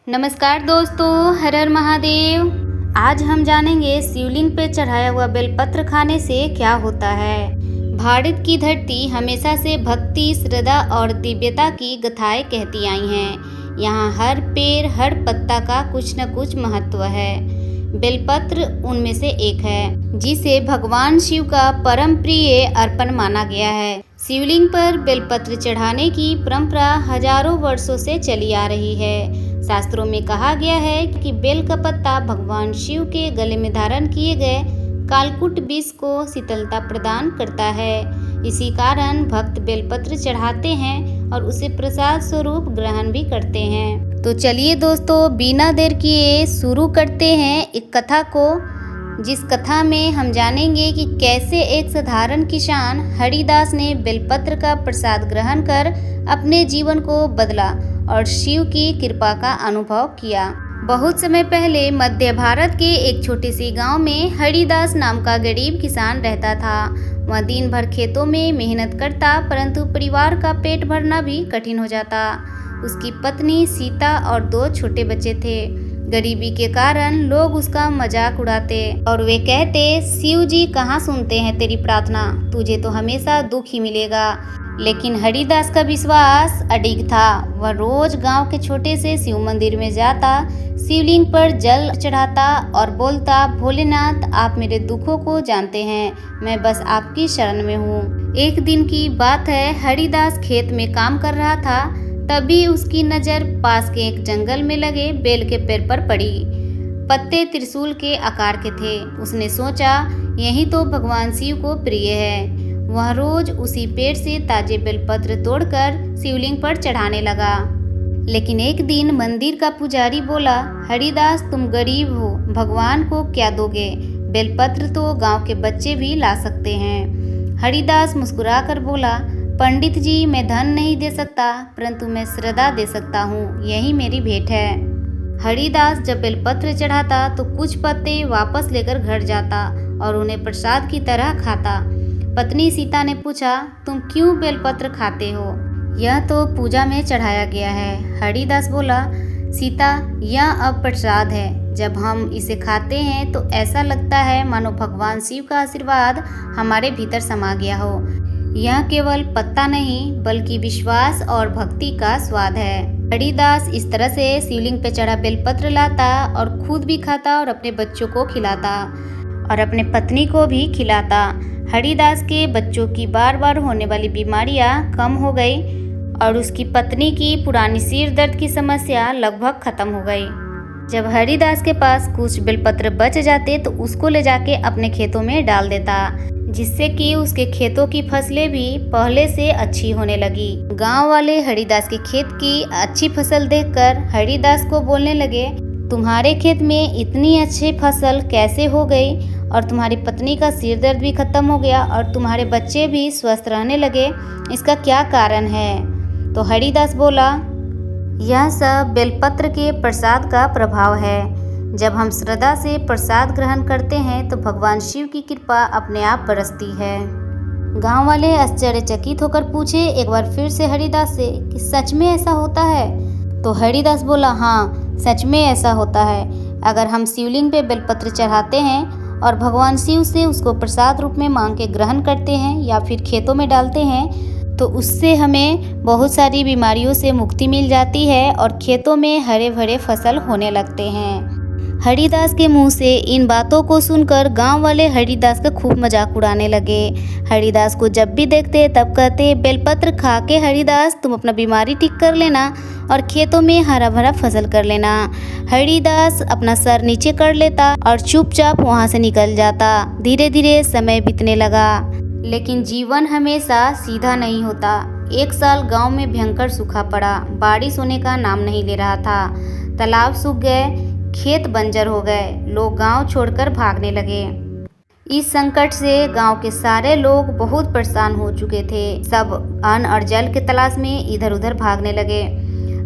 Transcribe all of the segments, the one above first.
नमस्कार दोस्तों, हर हर महादेव। आज हम जानेंगे शिवलिंग पे चढ़ाया हुआ बेलपत्र खाने से क्या होता है। भारत की धरती हमेशा से भक्ति, श्रद्धा और दिव्यता की गाथाएं कहती आई हैं। यहाँ हर पेड़, हर पत्ता का कुछ न कुछ महत्व है। बेलपत्र उनमें से एक है, जिसे भगवान शिव का परम प्रिय अर्पण माना गया है। शिवलिंग पर बेलपत्र चढ़ाने की परंपरा हजारों वर्षों से चली आ रही है। शास्त्रों में कहा गया है कि बेल का पत्ता भगवान शिव के गले में धारण किए गए कालकूट विष को शीतलता प्रदान करता है। इसी कारण भक्त बेलपत्र चढ़ाते हैं और उसे प्रसाद स्वरूप ग्रहण भी करते हैं। तो चलिए दोस्तों, बिना देर किए शुरू करते हैं एक कथा को, जिस कथा में हम जानेंगे कि कैसे एक साधारण किसान हरिदास ने बेलपत्र का प्रसाद ग्रहण कर अपने जीवन को बदला और शिव की कृपा का अनुभव किया। बहुत समय पहले मध्य भारत के एक छोटे सी गांव में हरिदास नाम का गरीब किसान रहता था। वह दिन भर खेतों में मेहनत करता, परंतु परिवार का पेट भरना भी कठिन हो जाता। उसकी पत्नी सीता और 2 छोटे बच्चे थे। गरीबी के कारण लोग उसका मजाक उड़ाते और वे कहते, शिव जी कहाँ सुनते हैं तेरी प्रार्थना, तुझे तो हमेशा दुख ही मिलेगा। लेकिन हरिदास का विश्वास अडिग था। वह रोज गांव के छोटे से शिव मंदिर में जाता, शिवलिंग पर जल चढ़ाता और बोलता, भोलेनाथ आप मेरे दुखों को जानते हैं, मैं बस आपकी शरण में हूँ। एक दिन की बात है, हरिदास खेत में काम कर रहा था। तभी उसकी नज़र पास के एक जंगल में लगे बेल के पेड़ पर पड़ी। पत्ते त्रिशूल के आकार के थे। उसने सोचा, यही तो भगवान शिव को प्रिय है। वह रोज उसी पेड़ से ताजे बेलपत्र तोड़कर शिवलिंग पर चढ़ाने लगा। लेकिन एक दिन मंदिर का पुजारी बोला, हरिदास तुम गरीब हो, भगवान को क्या दोगे? बेलपत्र तो गांव के बच्चे भी ला सकते हैं। हरिदास मुस्कुराकर बोला, पंडित जी मैं धन नहीं दे सकता, परंतु मैं श्रद्धा दे सकता हूँ, यही मेरी भेंट है। हरिदास जब बेलपत्र चढ़ाता तो कुछ पत्ते वापस लेकर घर जाता और उन्हें प्रसाद की तरह खाता। पत्नी सीता ने पूछा, तुम क्यों बेलपत्र खाते हो? यह तो पूजा में चढ़ाया गया है। हरिदास बोला, सीता यह अब प्रसाद है। जब हम इसे खाते हैं तो ऐसा लगता है मानो भगवान शिव का आशीर्वाद हमारे भीतर समा गया हो। यह केवल पत्ता नहीं बल्कि विश्वास और भक्ति का स्वाद है। हरिदास इस तरह से शिवलिंग पे चढ़ा बेलपत्र लाता और खुद भी खाता और अपने बच्चों को खिलाता और अपने पत्नी को भी खिलाता। हरिदास के बच्चों की बार बार होने वाली बीमारियां कम हो गई और उसकी पत्नी की पुरानी सिर दर्द की समस्या लगभग खत्म हो गई। जब हरिदास के पास कुछ बेलपत्र बच जाते तो उसको ले जाके अपने खेतों में डाल देता, जिससे कि उसके खेतों की फसलें भी पहले से अच्छी होने लगी। गांव वाले हरिदास के खेत की अच्छी फसल देखकर हरिदास को बोलने लगे, तुम्हारे खेत में इतनी अच्छी फसल कैसे हो गई और तुम्हारी पत्नी का सिर दर्द भी खत्म हो गया और तुम्हारे बच्चे भी स्वस्थ रहने लगे, इसका क्या कारण है? तो हरिदास बोला, यह सब बेलपत्र के प्रसाद का प्रभाव है। जब हम श्रद्धा से प्रसाद ग्रहण करते हैं तो भगवान शिव की कृपा अपने आप बरसती है। गांव वाले आश्चर्यचकित होकर पूछे एक बार फिर से हरिदास से कि सच में ऐसा होता है? तो हरिदास बोला, हाँ सच में ऐसा होता है। अगर हम शिवलिंग पे बेलपत्र चढ़ाते हैं और भगवान शिव से उसको प्रसाद रूप में मांग के ग्रहण करते हैं या फिर खेतों में डालते हैं तो उससे हमें बहुत सारी बीमारियों से मुक्ति मिल जाती है और खेतों में हरे भरे फसल होने लगते हैं। हरिदास के मुंह से इन बातों को सुनकर गांव वाले हरिदास का खूब मजाक उड़ाने लगे। हरिदास को जब भी देखते तब कहते, बेलपत्र खा के हरिदास तुम अपना बीमारी ठीक कर लेना और खेतों में हरा भरा फसल कर लेना। हरिदास अपना सर नीचे कर लेता और चुपचाप वहां से निकल जाता। धीरे धीरे समय बीतने लगा, लेकिन जीवन हमेशा सीधा नहीं होता। एक साल गांव में भयंकर सूखा पड़ा। बारिश होने का नाम नहीं ले रहा था। तालाब सूख गए, खेत बंजर हो गए। लोग गांव छोड़कर भागने लगे। इस संकट से गांव के सारे लोग बहुत परेशान हो चुके थे। सब अन्न और जल के तलाश में इधर उधर भागने लगे।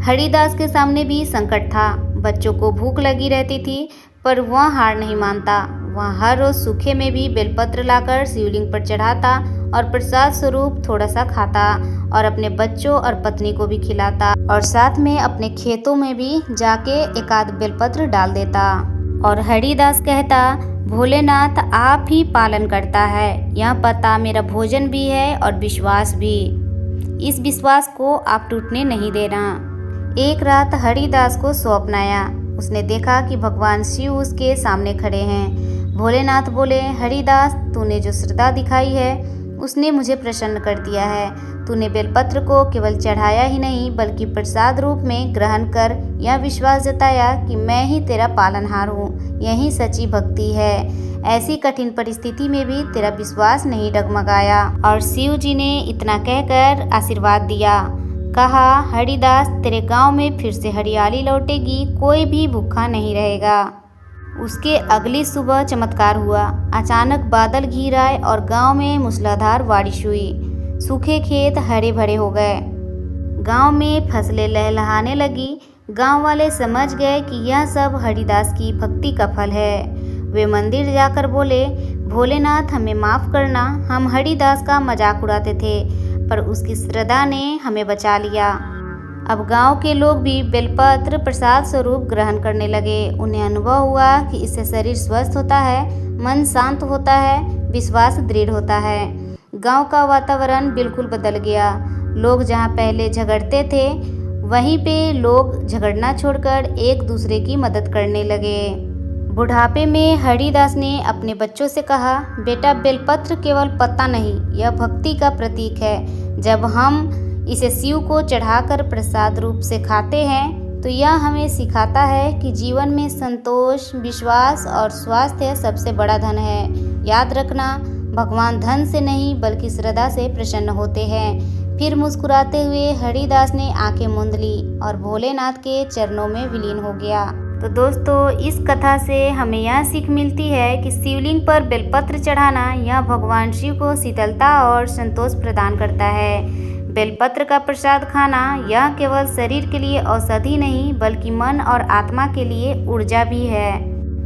हरिदास के सामने भी संकट था। बच्चों को भूख लगी रहती थी, पर वह हार नहीं मानता। वह हर रोज सूखे में भी बेलपत्र लाकर शिवलिंग पर चढ़ाता और प्रसाद स्वरूप थोड़ा सा खाता और अपने बच्चों और पत्नी को भी खिलाता और साथ में अपने खेतों में भी जाके एक आध बेलपत्र डाल देता। और हरिदास कहता, भोलेनाथ आप ही पालन करता है, यह पता मेरा भोजन भी है और विश्वास भी। इस विश्वास को आप टूटने नहीं देना। एक रात हरिदास को स्वप्न आया। उसने देखा कि भगवान शिव उसके सामने खड़े हैं। भोलेनाथ बोले, हरिदास तूने जो श्रद्धा दिखाई है उसने मुझे प्रसन्न कर दिया है। तूने बेलपत्र को केवल चढ़ाया ही नहीं बल्कि प्रसाद रूप में ग्रहण कर यह विश्वास जताया कि मैं ही तेरा पालनहार हूँ। यही सच्ची भक्ति है। ऐसी कठिन परिस्थिति में भी तेरा विश्वास नहीं डगमगाया। और शिव जी ने इतना कहकर आशीर्वाद दिया। कहा, हरिदास तेरे गांव में फिर से हरियाली लौटेगी, कोई भी भूखा नहीं रहेगा। उसके अगली सुबह चमत्कार हुआ। अचानक बादल घिर आए और गांव में मूसलाधार बारिश हुई। सूखे खेत हरे भरे हो गए। गांव में फसलें लहलहाने लगी। गांव वाले समझ गए कि यह सब हरिदास की भक्ति का फल है। वे मंदिर जाकर बोले, भोलेनाथ हमें माफ़ करना, हम हरिदास का मजाक उड़ाते थे पर उसकी श्रद्धा ने हमें बचा लिया। अब गांव के लोग भी बेलपत्र प्रसाद स्वरूप ग्रहण करने लगे। उन्हें अनुभव हुआ कि इससे शरीर स्वस्थ होता है, मन शांत होता है, विश्वास दृढ़ होता है। गांव का वातावरण बिल्कुल बदल गया। लोग जहां पहले झगड़ते थे वहीं पे लोग झगड़ना छोड़कर एक दूसरे की मदद करने लगे। बुढ़ापे में हरिदास ने अपने बच्चों से कहा, बेटा बेलपत्र केवल पत्ता नहीं, यह भक्ति का प्रतीक है। जब हम इसे शिव को चढ़ाकर प्रसाद रूप से खाते हैं तो यह हमें सिखाता है कि जीवन में संतोष, विश्वास और स्वास्थ्य सबसे बड़ा धन है। याद रखना, भगवान धन से नहीं बल्कि श्रद्धा से प्रसन्न होते हैं। फिर मुस्कुराते हुए हरिदास ने आंखें मूंद ली और भोलेनाथ के चरणों में विलीन हो गया। तो दोस्तों, इस कथा से हमें यह सीख मिलती है कि शिवलिंग पर बेलपत्र चढ़ाना यह भगवान शिव को शीतलता और संतोष प्रदान करता है। बेलपत्र का प्रसाद खाना यह केवल शरीर के लिए औषधि नहीं बल्कि मन और आत्मा के लिए ऊर्जा भी है।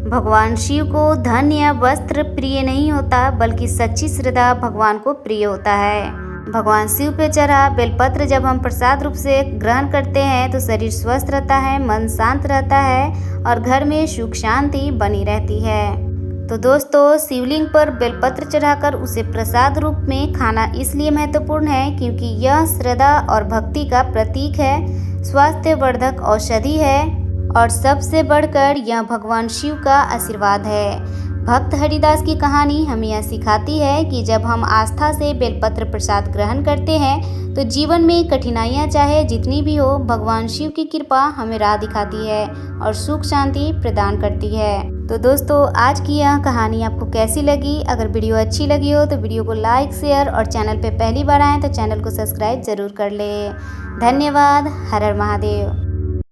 भगवान शिव को धन या वस्त्र प्रिय नहीं होता बल्कि सच्ची श्रद्धा भगवान को प्रिय होता है। भगवान शिव पे चढ़ा बेलपत्र जब हम प्रसाद रूप से ग्रहण करते हैं तो शरीर स्वस्थ रहता है, मन शांत रहता है और घर में सुख शांति बनी रहती है। तो दोस्तों, शिवलिंग पर बेलपत्र चढ़ाकर उसे प्रसाद रूप में खाना इसलिए महत्वपूर्ण है क्योंकि यह श्रद्धा और भक्ति का प्रतीक है, स्वास्थ्यवर्धक औषधि है और सबसे बढ़कर यह भगवान शिव का आशीर्वाद है। भक्त हरिदास की कहानी हमें यह सिखाती है कि जब हम आस्था से बेलपत्र प्रसाद ग्रहण करते हैं तो जीवन में कठिनाइयाँ चाहे जितनी भी हो, भगवान शिव की कृपा हमें राह दिखाती है और सुख शांति प्रदान करती है। तो दोस्तों, आज की यह कहानी आपको कैसी लगी? अगर वीडियो अच्छी लगी हो तो वीडियो को लाइक, शेयर और चैनल पे पहली बार आएँ तो चैनल को सब्सक्राइब ज़रूर कर ले। धन्यवाद। हर हर महादेव।